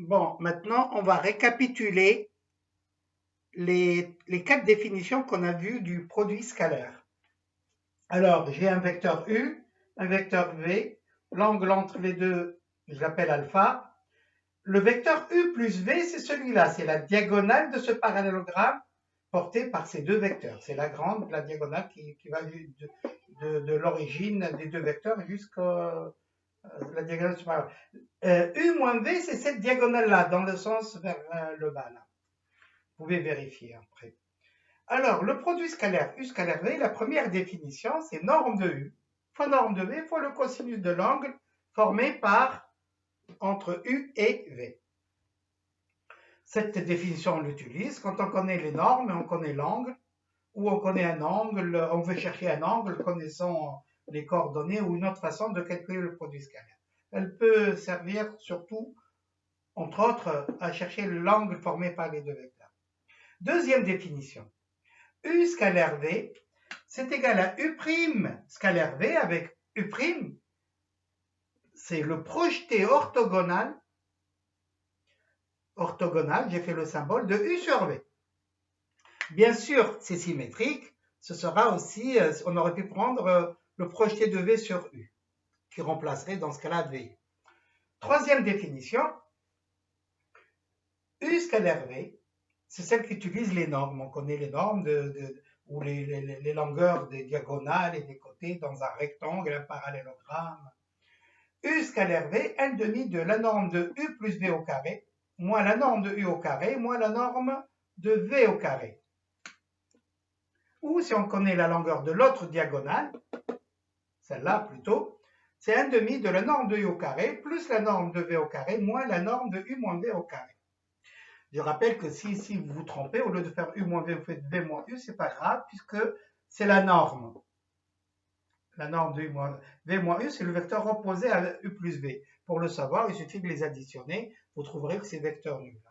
Bon, maintenant, on va récapituler les quatre définitions qu'on a vues du produit scalaire. Alors, j'ai un vecteur U, un vecteur V, l'angle entre les deux, je l'appelle alpha. Le vecteur U plus V, c'est celui-là, c'est la diagonale de ce parallélogramme porté par ces deux vecteurs. C'est la diagonale qui va de l'origine des deux vecteurs jusqu'à la diagonale supérieure. U moins V, c'est cette diagonale-là, dans le sens vers le bas. Là. Vous pouvez vérifier après. Alors, le produit scalaire U scalaire V, la première définition, c'est norme de U fois norme de V fois le cosinus de l'angle formé par entre U et V. Cette définition, on l'utilise quand on connaît les normes, on connaît l'angle, ou on connaît un angle, on veut chercher un angle connaissant les coordonnées ou une autre façon de calculer le produit scalaire. Elle peut servir surtout, entre autres, à chercher l'angle formé par les deux vecteurs. Deuxième définition. U scalaire V, c'est égal à U' scalaire V avec U', c'est le projeté orthogonal, j'ai fait le symbole, de U sur V. Bien sûr, c'est symétrique, ce sera aussi, on aurait pu prendre le projeté de V sur U, qui remplacerait dans ce cas-là V. Troisième définition, U scalaire V, c'est celle qui utilise les normes. On connaît les normes ou les longueurs des diagonales et des côtés dans un rectangle, un parallélogramme. U scalaire V, 1/2 de la norme de U plus V au carré, moins la norme de U au carré, moins la norme de V au carré. Ou si on connaît la longueur de l'autre diagonale, celle-là plutôt, c'est 1/2 de la norme de U au carré, plus la norme de V au carré, moins la norme de U moins V au carré. Je rappelle que si vous vous trompez, au lieu de faire U moins V, vous faites V moins U, c'est pas grave, puisque c'est la norme. La norme de U moins V moins U, c'est le vecteur opposé à U plus V. Pour le savoir, il suffit de les additionner, vous trouverez que c'est vecteur nul.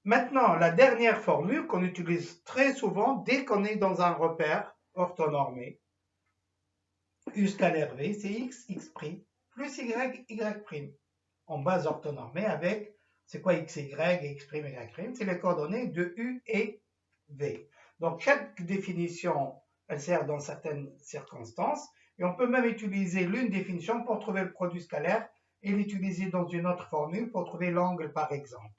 Maintenant, la dernière formule qu'on utilise très souvent dès qu'on est dans un repère orthonormé, U scalaire V, c'est X, X' plus Y, Y', en base orthonormée avec c'est quoi x, y et x', y'? C'est les coordonnées de U et V. Donc, chaque définition, elle sert dans certaines circonstances, et on peut même utiliser l'une définition pour trouver le produit scalaire et l'utiliser dans une autre formule pour trouver l'angle, par exemple.